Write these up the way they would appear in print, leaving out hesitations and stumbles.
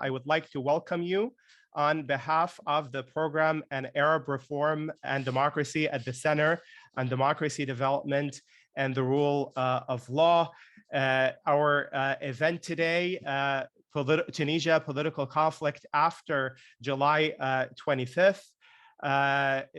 I would like to welcome you on behalf of the program on Arab Reform and Democracy at the Center on Democracy Development and the Rule of Law. Our event today, Tunisia, political conflict after July 25th.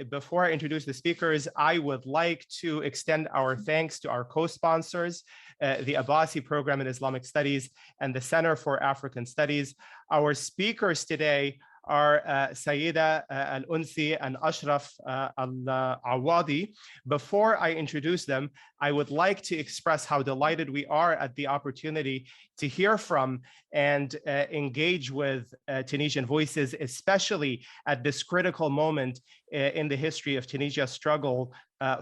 Before I introduce the speakers, I would like to extend our thanks to our co-sponsors, the Aouadi Program in Islamic Studies and the Center for African Studies. Our speakers today are Saida Al-Unsi and Ashraf Al-Awadi. Before I introduce them, I would like to express how delighted we are at the opportunity to hear from and engage with Tunisian voices, especially at this critical moment in the history of Tunisia's struggle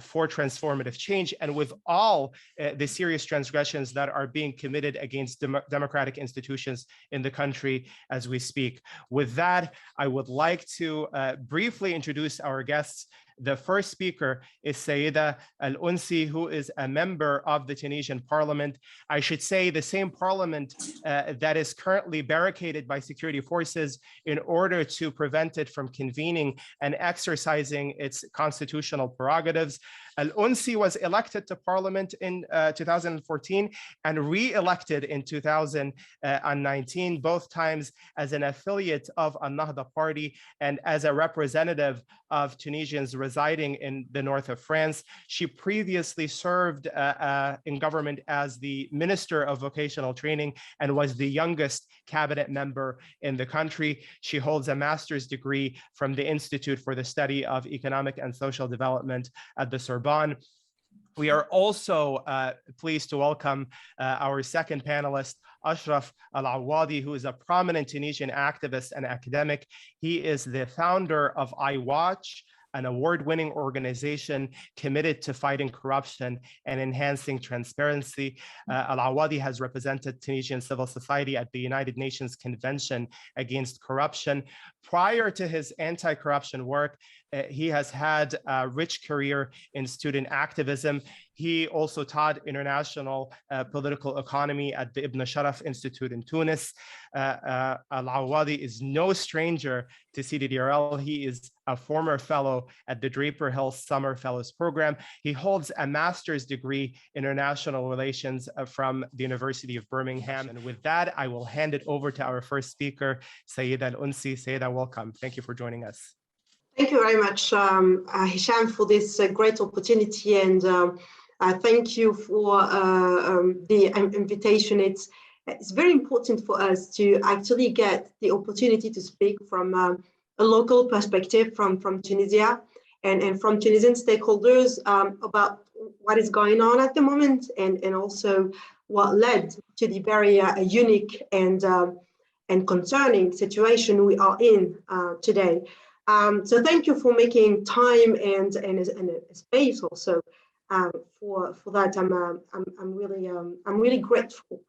for transformative change, and with all the serious transgressions that are being committed against democratic institutions in the country as we speak. With that, I would like to briefly introduce our guests. The first speaker is Saida Al-Unsi, who is a member of the Tunisian parliament. I should say the same parliament that is currently barricaded by security forces in order to prevent it from convening and exercising its constitutional prerogatives. Al-Unsi was elected to parliament in 2014 and re-elected in 2019, both times as an affiliate of Al-Nahda party and as a representative of Tunisians residing in the north of France. She previously served in government as the Minister of Vocational Training and was the youngest cabinet member in the country. She holds a master's degree from the Institute for the Study of Economic and Social Development at the Sorbonne. We are also pleased to welcome our second panelist, Ashraf Al-Awadi, who is a prominent Tunisian activist and academic. He is the founder of iWatch, an award-winning organization committed to fighting corruption and enhancing transparency. Al-Awadi has represented Tunisian civil society at the United Nations Convention Against Corruption. Prior to his anti-corruption work, he has had a rich career in student activism. He also taught international political economy at the Ibn Sharaf Institute in Tunis. Al-Awadi is no stranger to CDDRL. He is a former fellow at the Draper Hill Summer Fellows Program. He holds a master's degree in international relations from the University of Birmingham. And with that, I will hand it over to our first speaker, Saida Al-Unsi. Saida, welcome. Thank you for joining us. Thank you very much, Hisham, for this great opportunity, and thank you for the invitation. It's very important for us to actually get the opportunity to speak from a local perspective from Tunisia and from Tunisian stakeholders about what is going on at the moment, and also what led to the very unique and concerning situation we are in today. So thank you for making time and a space also for that. I'm really grateful.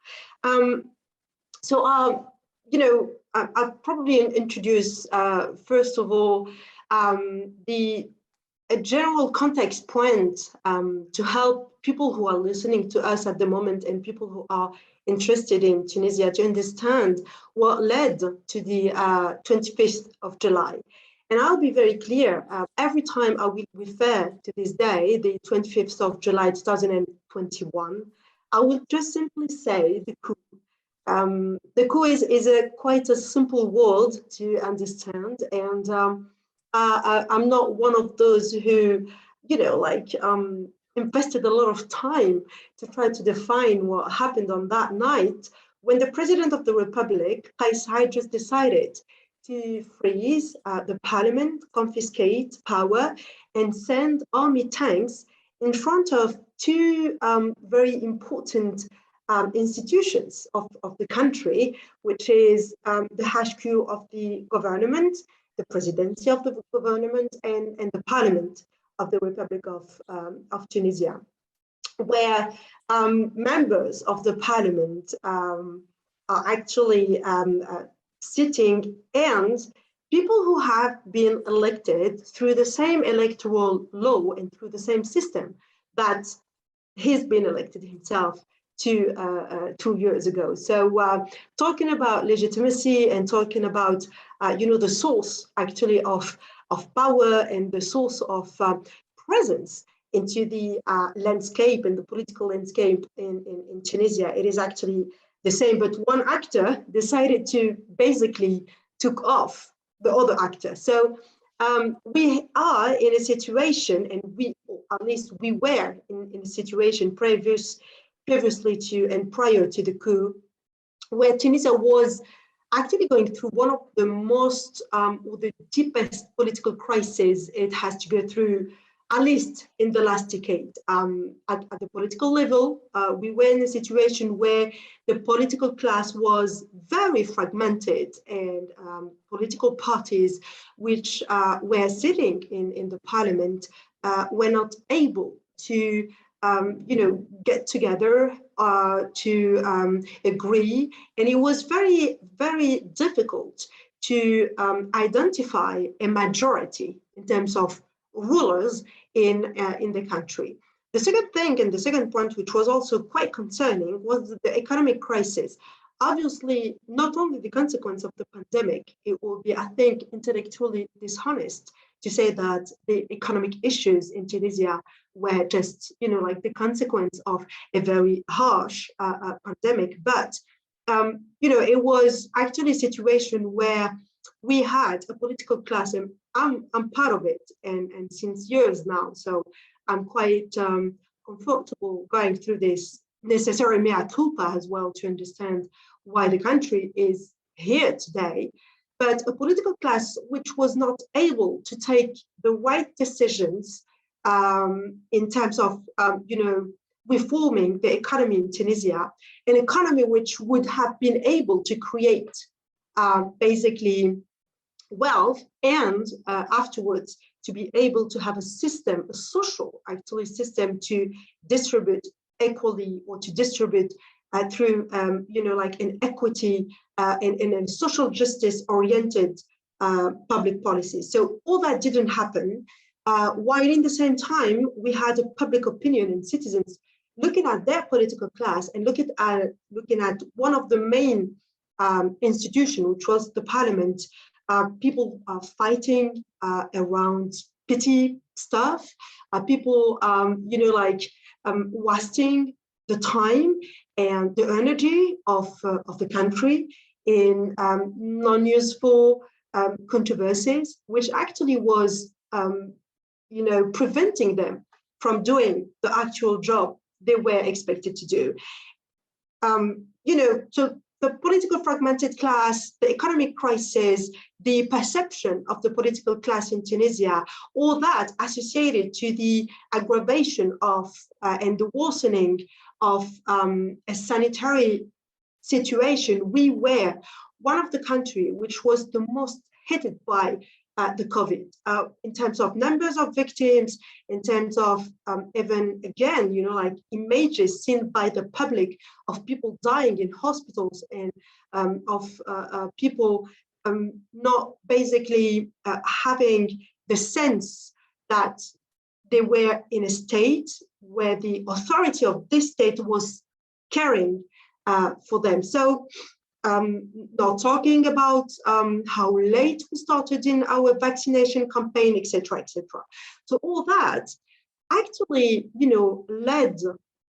So I'll probably introduce first of all a general context point to help people who are listening to us at the moment and people who are interested in Tunisia to understand what led to the 25th of July. And I'll be very clear, every time I will refer to this day, the 25th of July 2021, I will just simply say the coup. The coup is quite a simple word to understand, and I'm not one of those who, invested a lot of time to try to define what happened on that night when the President of the Republic, Kais Saied, just decided to freeze the parliament, confiscate power, and send army tanks in front of two very important institutions of the country, which is the HQ of the government, the presidency of the government, and the parliament of the Republic of Tunisia, where members of the parliament are actually sitting, and people who have been elected through the same electoral law and through the same system that he's been elected himself 2 years ago. So talking about legitimacy and talking about the source actually of power and the source of presence into the landscape and the political landscape in Tunisia, it is actually the same, but one actor decided to basically took off the other actor. So we are in a situation, and at least we were in a situation previously to and prior to the coup, where Tunisia was actually going through one of the most, or the deepest political crises it has to go through, at least in the last decade. At the political level, we were in a situation where the political class was very fragmented, and political parties which were sitting in the parliament were not able to get together to agree. And it was very, very difficult to identify a majority in terms of rulers in the country. The second thing, and the second point, which was also quite concerning, was the economic crisis. Obviously, not only the consequence of the pandemic, it would be, I think, intellectually dishonest to say that the economic issues in Tunisia were just, like the consequence of a very harsh pandemic. But, it was actually a situation where we had a political class, and I'm part of it, and since years now. So I'm quite comfortable going through this necessary mea culpa as well to understand why the country is here today. But a political class which was not able to take the right decisions in terms of, reforming the economy in Tunisia, an economy which would have been able to create basically wealth, and afterwards to be able to have a system, a social actually system to distribute equally, or to distribute through, like an equity and a social justice oriented public policy. So all that didn't happen, while in the same time, we had a public opinion and citizens looking at their political class and looking at one of the main institutions, which was the parliament. People are fighting around petty stuff. People, wasting the time and the energy of the country in non-useful controversies, which actually was, preventing them from doing the actual job they were expected to do. So the political fragmented class, the economic crisis, the perception of the political class in Tunisia, all that associated to the aggravation of and the worsening of a sanitary situation. We were one of the countries which was the most hit by the COVID, in terms of numbers of victims, in terms of even, again, like images seen by the public of people dying in hospitals, and of people not basically having the sense that they were in a state where the authority of this state was caring for them. So not talking about how late we started in our vaccination campaign, etc., etc. So all that actually, led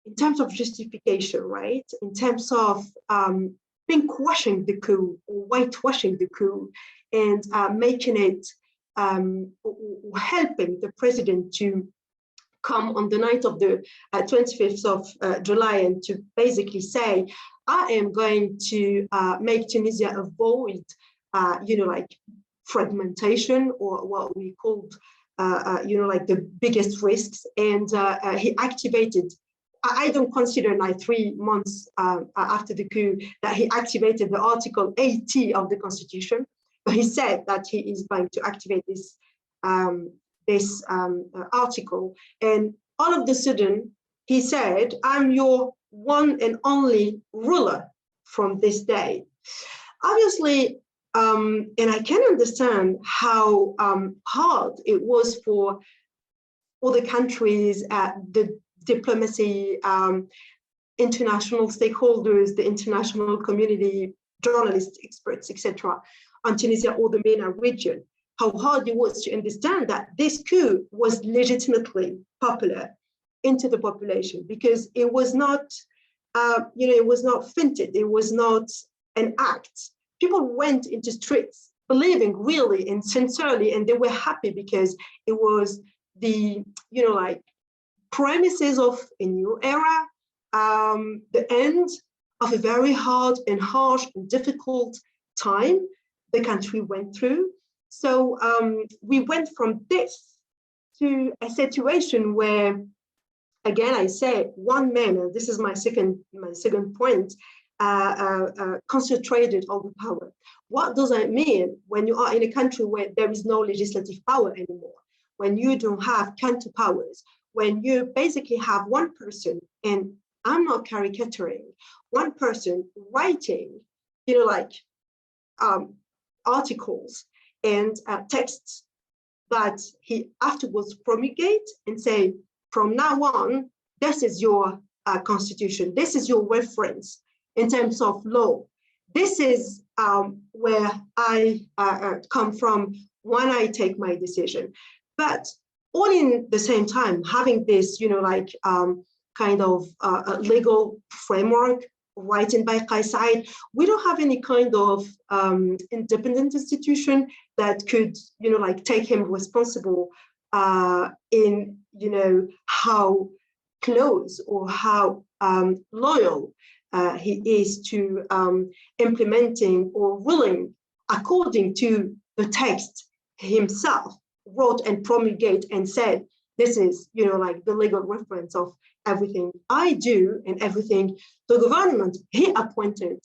in terms of justification, right? In terms of pinkwashing the coup or whitewashing the coup, and making it, helping the president to come on the night of the 25th of July and to basically say, I am going to make Tunisia avoid, like fragmentation, or what we called, like the biggest risks. And he activated, I don't consider now 3 months after the coup that he activated the Article 80 of the Constitution, but he said that he is going to activate this article. And all of a sudden, he said, I'm your one and only ruler from this day. Obviously, and I can understand how hard it was for all the countries, the diplomacy, and international stakeholders, the international community, journalists, experts, etc., on Tunisia or the MENA region, how hard it was to understand that this coup was legitimately popular into the population, because it was not, it was not finted, it was not an act. People went into streets believing really and sincerely, and they were happy because it was the, like premises of a new era, the end of a very hard and harsh and difficult time the country went through. So we went from this to a situation where, again, I say one man, and this is my second point, concentrated all the power. What does that mean when you are in a country where there is no legislative power anymore, when you don't have counter powers, when you basically have one person, and I'm not caricaturing, one person writing, articles and texts that he afterwards promulgate and say, from now on, this is your constitution, this is your reference in terms of law. This is where I come from when I take my decision. But all in the same time, having this, kind of legal framework written by Kais Saied, we don't have any kind of independent institution that could, take him responsible in, how close or how loyal he is to implementing or willing, according to the text himself wrote and promulgate and said, this is, the legal reference of everything I do and everything the government he appointed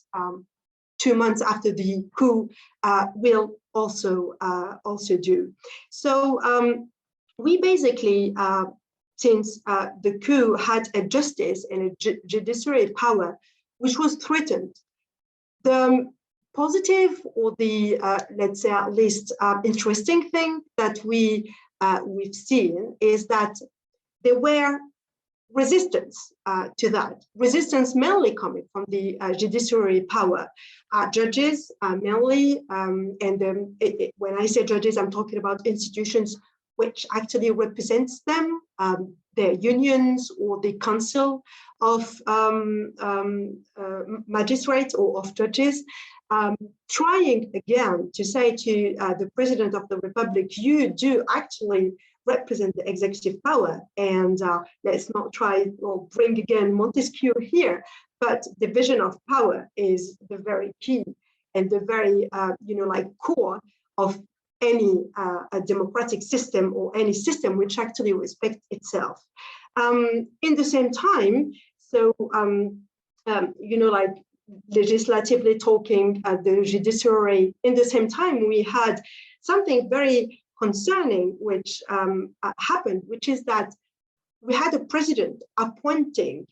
2 months after the coup will also do. So we basically, since the coup had a justice and a judiciary power which was threatened, the positive or the, let's say at least interesting thing that we've seen is that there were resistance to that. Resistance mainly coming from the judiciary power. Judges mainly, when I say judges, I'm talking about institutions which actually represents them, their unions or the council of magistrates or of judges, trying again to say to the President of the Republic, you do actually represent the executive power, and let's not try or bring again Montesquieu here, but division of power is the very key and the very core of any a democratic system or any system which actually respects itself. In the same time, so legislatively talking, the judiciary, in the same time we had something very concerning which happened, which is that we had a president appointing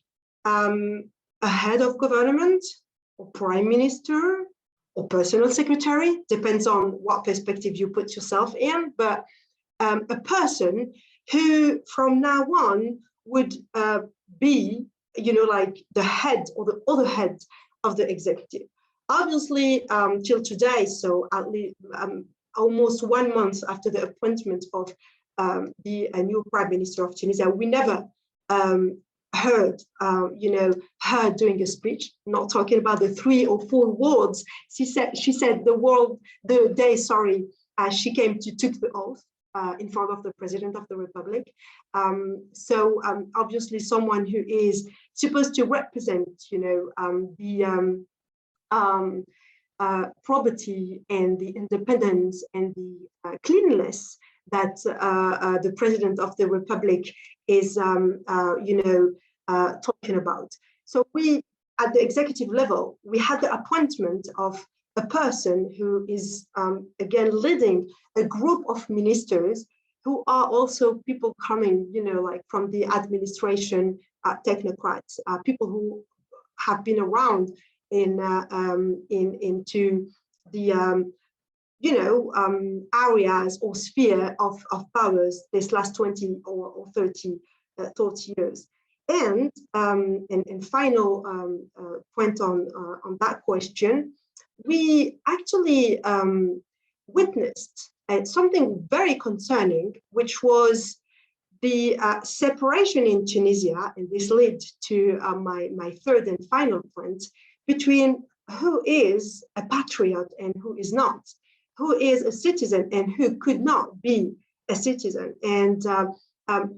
a head of government or prime minister or personal secretary, depends on what perspective you put yourself in, but a person who from now on would be, the head or the other head of the executive. Obviously, till today, so at least almost 1 month after the appointment of the new prime minister of Tunisia, we never heard doing a speech, not talking about the 3 or 4 words. She said the day she came to took the oath in front of the President of the Republic. So obviously someone who is supposed to represent, the probity and the independence and the cleanliness that the President of the Republic is, talking about. So we, at the executive level, we had the appointment of a person who is, again, leading a group of ministers who are also people coming, from the administration, technocrats, people who have been around into the areas or sphere of powers this last 20 or 30 years. And final point on that question, we actually witnessed something very concerning, which was the separation in Tunisia, and this led to my third and final point, between who is a patriot and who is not, who is a citizen and who could not be a citizen, and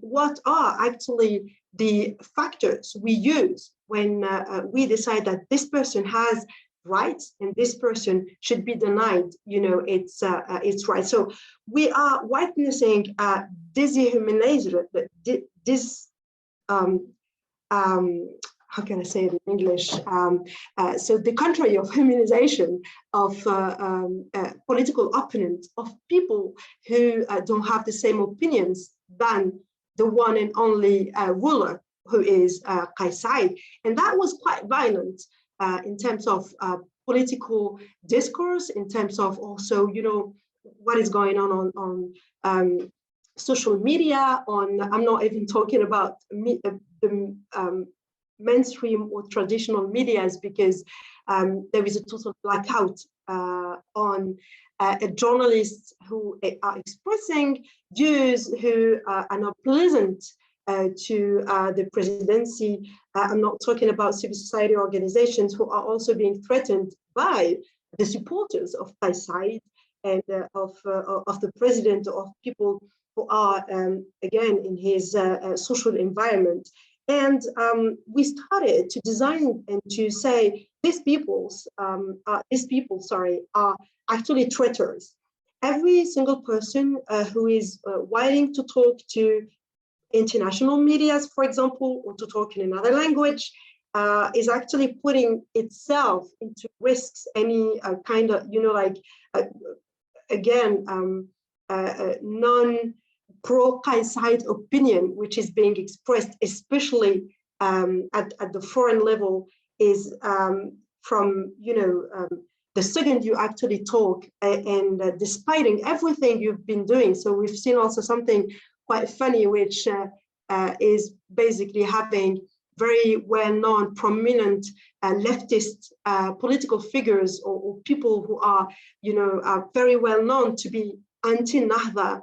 what are actually the factors we use when we decide that this person has rights and this person should be denied, its rights. So we are witnessing dehumanization, how can I say it in English? So the contrary of humanization of political opponents, of people who don't have the same opinions than the one and only ruler, who is Kais Saied. And that was quite violent in terms of political discourse, in terms of also, what is going on social media, I'm not even talking about the mainstream or traditional medias, because there is a total blackout on journalists who are expressing views who are not pleasant to the presidency. I'm not talking about civil society organizations who are also being threatened by the supporters of Kais Saied and of the president, of people who are, again, in his social environment. And we started to design and to say these people are actually traitors. Every single person who is willing to talk to international medias, for example, or to talk in another language, is actually putting itself into risks, any kind of, non-pro Kais Saied opinion, which is being expressed, especially at the foreign level, is from, the second you actually talk, and despite everything you've been doing. So we've seen also something quite funny, which is basically having very well-known, prominent leftist political figures or people who are, are very well-known to be anti-Nahda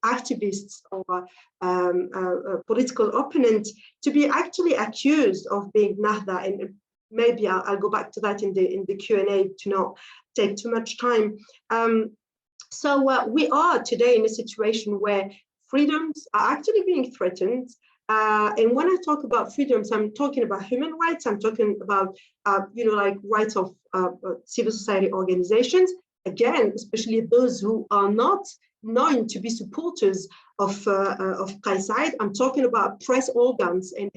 activists or political opponents, to be actually accused of being Nahda. And maybe I'll go back to that in the Q&A to not take too much time. So we are today in a situation where freedoms are actually being threatened. And when I talk about freedoms, I'm talking about human rights. I'm talking about, rights of civil society organizations. Again, especially those who are not known to be supporters of Kais Saied. I'm talking about press organs and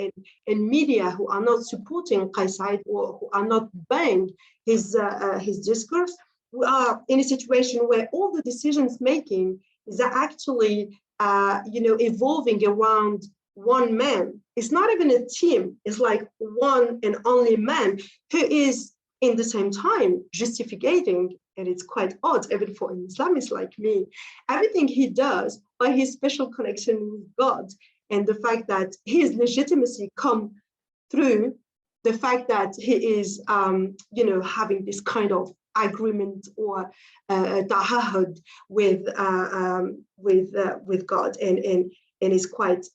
media who are not supporting Kais Saied or who are not buying his discourse. We are in a situation where all the decisions making is actually, evolving around one man. It's not even a team. It's like one and only man who is in the same time justifying, and it's quite odd even for an Islamist like me, everything he does by his special connection with God, and the fact that his legitimacy come through the fact that he is, having this kind of agreement or ta'ahud with God, and is quite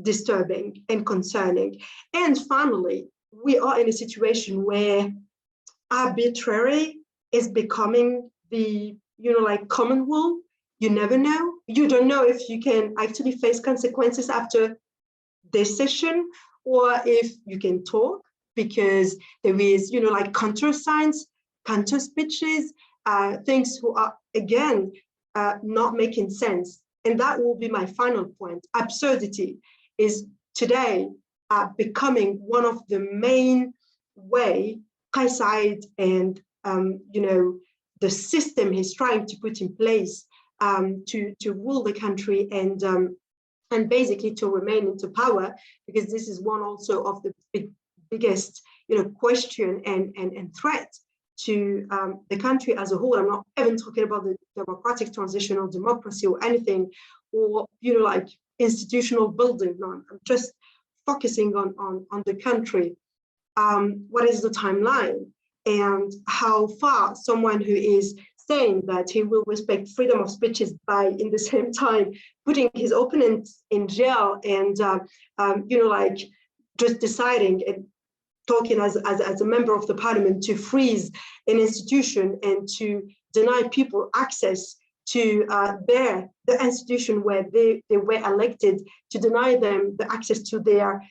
disturbing and concerning. And finally, we are in a situation where arbitrary is becoming the common rule. You never know. You don't know if you can actually face consequences after this session, or if you can talk, because there is counter signs, counter speeches, things who are again not making sense. And that will be my final point. Absurdity is today becoming one of the main way Kais Saied and the system he's trying to put in place to rule the country and basically to remain into power, because this is one also of the biggest question and threat to the country as a whole. I'm not even talking about the democratic transition or democracy or anything, or institutional building. No, I'm just focusing on the country. What is the timeline and how far someone who is saying that he will respect freedom of speech is by, in the same time, putting his opponents in jail and, like just deciding and talking as a member of the parliament to freeze an institution and to deny people access to the institution where they were elected, to deny them the access to their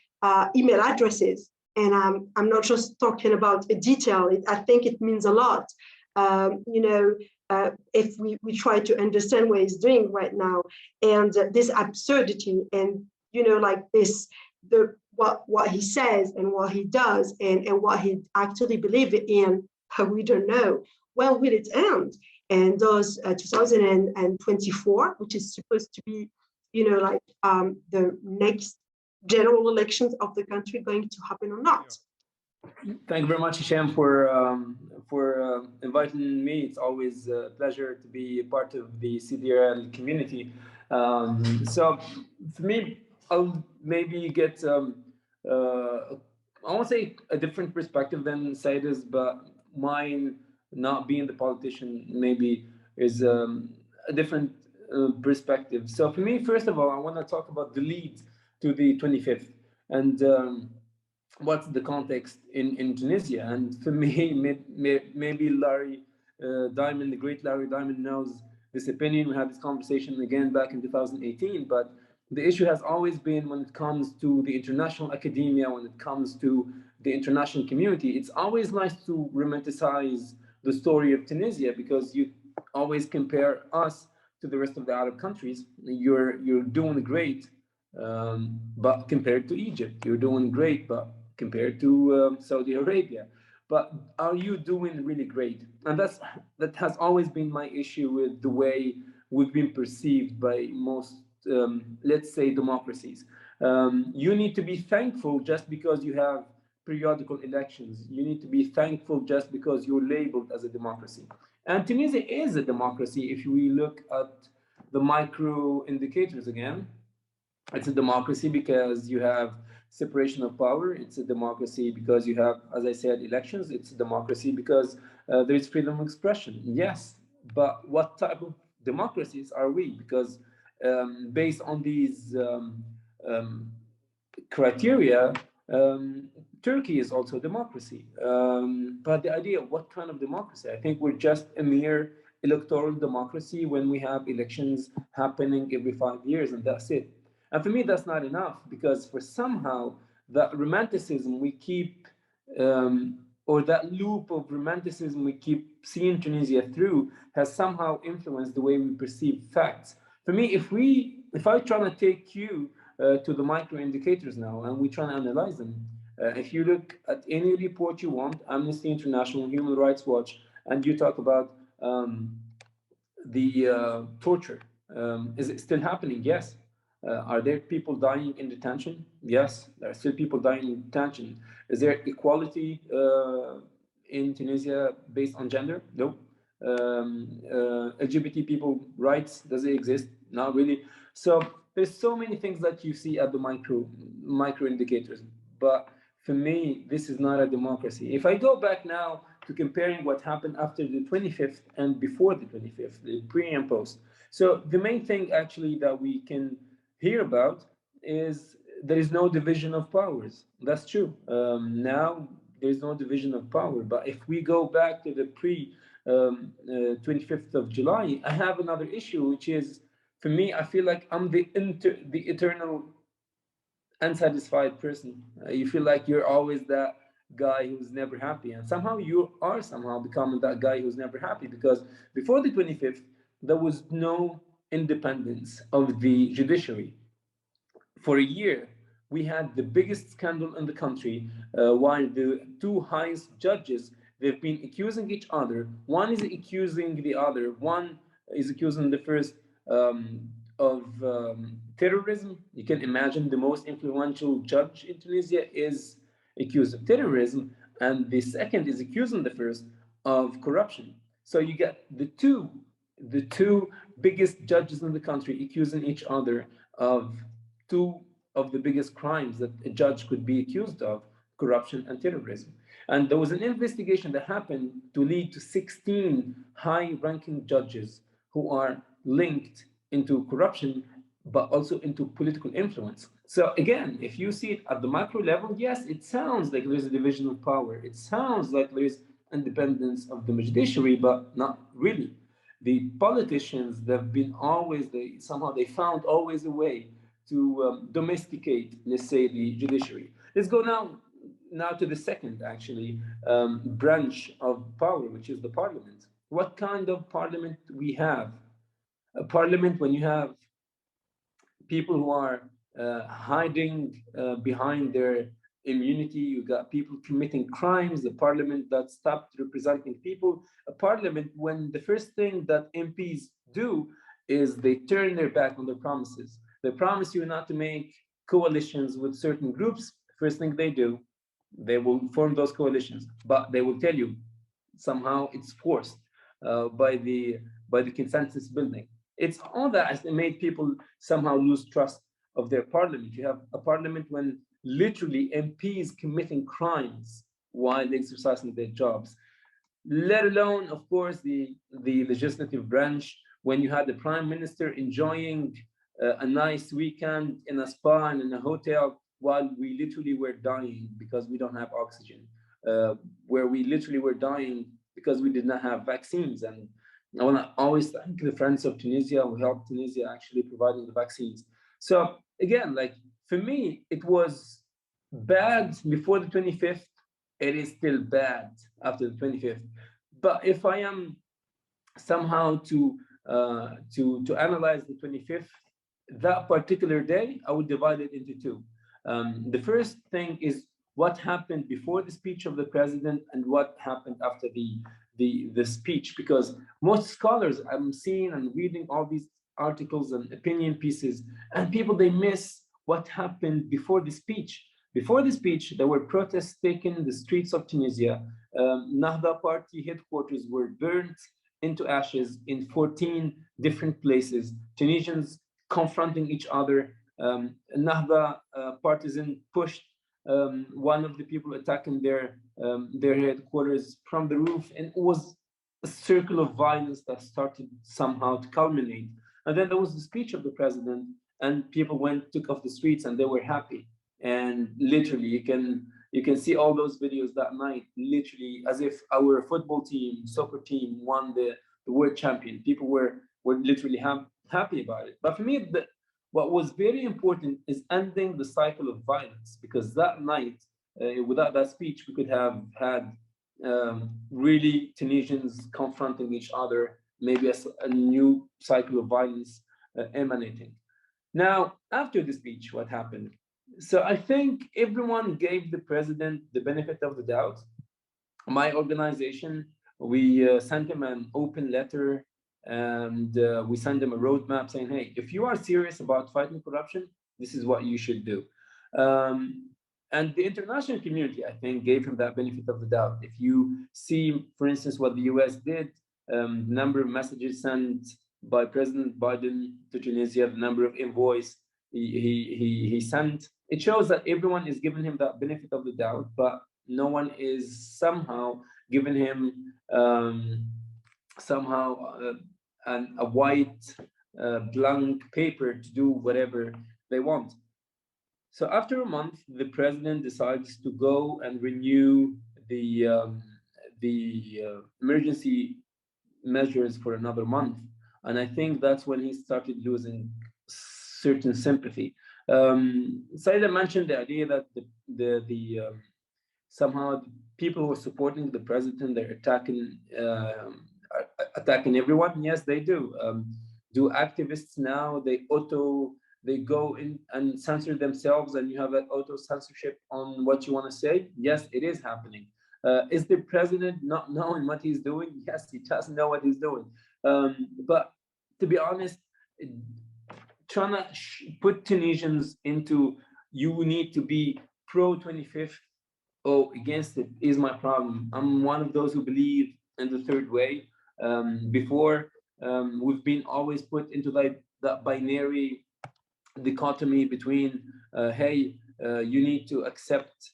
email addresses. And I'm not just talking about a detail. I think it means a lot. If we try to understand what he's doing right now, and this absurdity, and like this, what he says and what he does and what he actually believes in, we don't know. Well, will it end? And those 2024, which is supposed to be, the next general elections of the country, going to happen or not? Thank you very much, Hisham, for inviting me. It's always a pleasure to be a part of the CDRL community. So for me, I'll maybe get, I won't say a different perspective than Saida's, but mine, not being the politician, maybe is a different perspective. So for me, first of all, I want to talk about the lead to the 25th and what's the context in Tunisia. And for me, maybe Larry Diamond, the great Larry Diamond, knows this opinion. We had this conversation again back in 2018, but the issue has always been, when it comes to the international academia, when it comes to the international community, it's always nice to romanticize the story of Tunisia, because you always compare us to the rest of the Arab countries. You're doing great, but compared to Egypt, you're doing great, but compared to Saudi Arabia. But are you doing really great? And that has always been my issue with the way we've been perceived by most, let's say, democracies. You need to be thankful just because you have periodical elections. You need to be thankful just because you're labeled as a democracy. And Tunisia is a democracy if we look at the micro indicators again. It's a democracy because you have separation of power. It's a democracy because you have, as I said, elections. It's a democracy because there is freedom of expression. Yes, but what type of democracies are we? Because based on these criteria, Turkey is also a democracy. But the idea of what kind of democracy? I think we're just a mere electoral democracy when we have elections happening every 5 years, and that's it. And for me, that's not enough, because for somehow that romanticism we keep, or that loop of romanticism we keep seeing Tunisia through, has somehow influenced the way we perceive facts. For me, if I try to take you to the micro indicators now, and we try to analyze them, if you look at any report you want, Amnesty International, Human Rights Watch, and you talk about the torture, is it still happening? Yes. Are there people dying in detention? Yes, there are still people dying in detention. Is there equality in Tunisia based on gender? No. LGBT people rights, does it exist? Not really. So there's so many things that you see at the micro indicators. But for me, this is not a democracy. If I go back now to comparing what happened after the 25th and before the 25th, the pre and post. So the main thing actually that we can hear about is there is no division of powers. That's true. Now there's no division of power. But if we go back to the pre 25th of July, I have another issue, which is, for me, I feel like I'm the eternal unsatisfied person. You feel like you're always that guy who's never happy, and somehow you are somehow becoming that guy who's never happy, because before the 25th, there was no independence of the judiciary. For a year, we had the biggest scandal in the country, while the two highest judges, they've been accusing each other. One is accusing the other. One is accusing the first of terrorism. You can imagine the most influential judge in Tunisia is accused of terrorism, and the second is accusing the first of corruption. So you get the two biggest judges in the country accusing each other of two of the biggest crimes that a judge could be accused of: corruption and terrorism. And there was an investigation that happened to lead to 16 high-ranking judges who are linked into corruption, but also into political influence. So again, if you see it at the macro level, yes, it sounds like there is a division of power. It sounds like there is independence of the judiciary, but not really. The politicians, they've been always, somehow they found always a way to domesticate, let's say, the judiciary. Let's go now to the second, actually, branch of power, which is the parliament. What kind of parliament we have? A parliament when you have people who are hiding behind their immunity, you got people committing crimes, the parliament that stopped representing people, a parliament when the first thing that MPs do is they turn their back on their promises. They promise you not to make coalitions with certain groups. First thing they do, they will form those coalitions, but they will tell you somehow it's forced by the consensus building. It's all that has made people somehow lose trust of their parliament. You have a parliament when literally MPs committing crimes while exercising their jobs, let alone, of course, the legislative branch when you had the prime minister enjoying a nice weekend in a spa and in a hotel while we literally were dying because we don't have oxygen, where we literally were dying because we did not have vaccines. And I want to always thank the friends of Tunisia who helped Tunisia actually providing the vaccines. So again, like for me, it was bad before the 25th. It is still bad after the 25th. But if I am somehow to analyze the 25th, that particular day, I would divide it into two. The first thing is what happened before the speech of the president and what happened after the speech, because most scholars I'm seeing and reading all these articles and opinion pieces, and people, they miss what happened before the speech. Before the speech, there were protests taken in the streets of Tunisia. Nahda party headquarters were burnt into ashes in 14 different places. Tunisians confronting each other. Nahda partisan pushed one of the people attacking their headquarters from the roof, and it was a circle of violence that started somehow to culminate. And then there was the speech of the president, and people took off the streets, and they were happy. And literally, you can see all those videos that night, literally as if our football team, soccer team won the world champion. People were literally happy about it. But for me, what was very important is ending the cycle of violence, because that night, without that speech, we could have had really Tunisians confronting each other, maybe a new cycle of violence emanating. Now, after the speech, what happened? So I think everyone gave the president the benefit of the doubt. My organization, we sent him an open letter, and we sent him a roadmap saying, hey, if you are serious about fighting corruption, this is what you should do. And the international community, I think, gave him that benefit of the doubt. If you see, for instance, what the US did, the number of messages sent by President Biden to Tunisia, the number of envoys he sent, it shows that everyone is giving him that benefit of the doubt, but no one is somehow giving him a white blank paper to do whatever they want. So after a month, the president decides to go and renew the emergency measures for another month. And I think that's when he started losing certain sympathy. Saida mentioned the idea that somehow the people who are supporting the president, they're attacking everyone. Yes, they do. Do activists now, they go in and censor themselves, and you have that auto censorship on what you want to say? Yes, it is happening. Is the president not knowing what he's doing? Yes, he does know what he's doing. But to be honest, trying to put Tunisians into, you need to be pro 25th or against it is my problem. I'm one of those who believe in the third way. Before, we've been always put into that binary dichotomy between, hey, you need to accept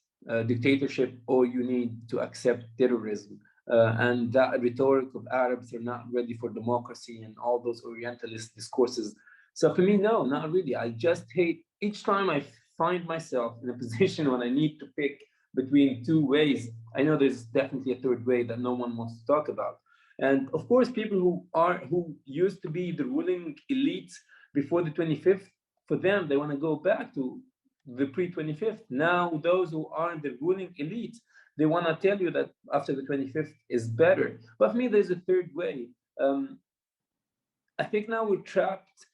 dictatorship or you need to accept terrorism. And that rhetoric of Arabs are not ready for democracy and all those Orientalist discourses. So for me, no, not really. I just hate each time I find myself in a position when I need to pick between two ways. I know there's definitely a third way that no one wants to talk about. And of course, people who used to be the ruling elite before the 25th, for them, they want to go back to the pre-25th. Now, those who are in the ruling elite, they want to tell you that after the 25th is better. But for me, there's a third way. I think now we're trapped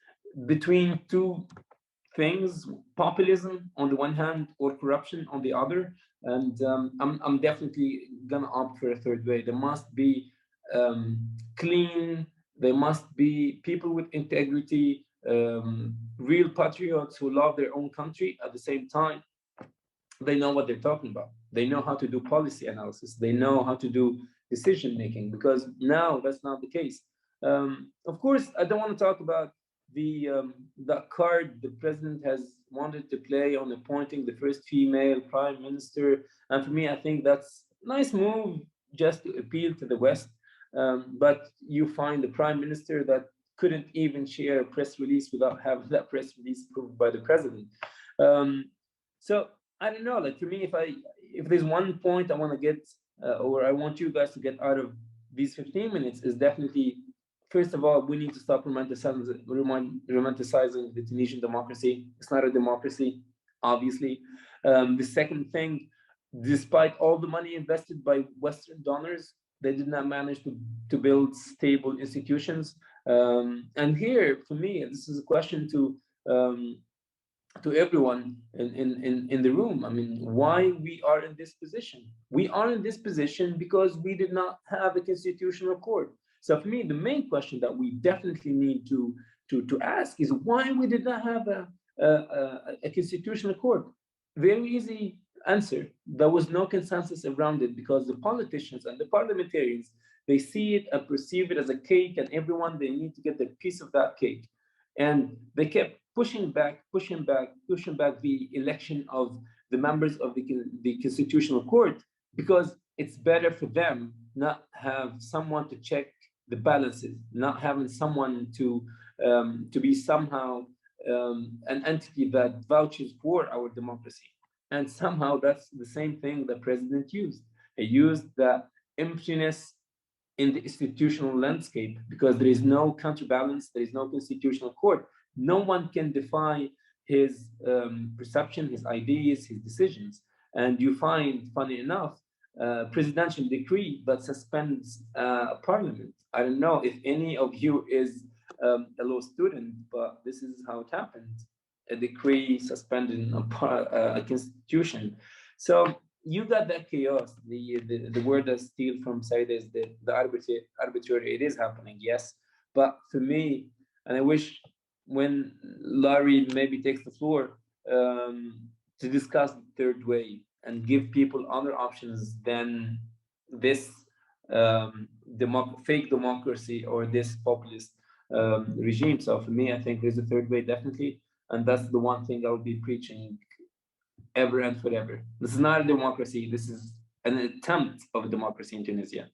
between two things: populism on the one hand, or corruption on the other. And I'm definitely gonna opt for a third way. There must be clean. There must be people with integrity, real patriots who love their own country. At the same time, they know what they're talking about. They know how to do policy analysis. They know how to do decision making, because now that's not the case. Of course, I don't want to talk about the card the president has wanted to play on appointing the first female prime minister. And for me, I think that's a nice move just to appeal to the West. But you find the prime minister that couldn't even share a press release without having that press release approved by the president. So I don't know. Like for me, if there's one point I want to get, or I want you guys to get out of these 15 minutes, is definitely, first of all, we need to stop romanticizing the Tunisian democracy. It's not a democracy, obviously. The second thing, despite all the money invested by Western donors, they did not manage to build stable institutions. And here, for me, this is a question to everyone in the room. I mean, why we are in this position? We are in this position because we did not have a constitutional court. So for me, the main question that we definitely need to ask is why we did not have a constitutional court. Very easy answer. There was no consensus around it because the politicians and the parliamentarians, they see it and perceive it as a cake, and everyone, they need to get their piece of that cake. And they kept pushing back the election of the members of the Constitutional Court, because it's better for them not have someone to check the balances, not having someone to be somehow an entity that vouches for our democracy. And somehow that's the same thing the president used. He used the emptiness in the institutional landscape, because there is no counterbalance, there is no constitutional court. No one can defy his perception, his ideas, his decisions. And you find, funny enough, presidential decree that suspends a parliament. I don't know if any of you is a law student, but this is how it happened. A decree suspending a constitution. So you got that chaos. The word I steal from Saida is the arbitrary. It is happening, yes. But for me, and I wish when Larry maybe takes the floor to discuss the third way and give people other options than this fake democracy or this populist regime. So for me, I think there's a third way, definitely. And that's the one thing I will be preaching ever and forever. This is not a democracy. This is an attempt of a democracy in Tunisia.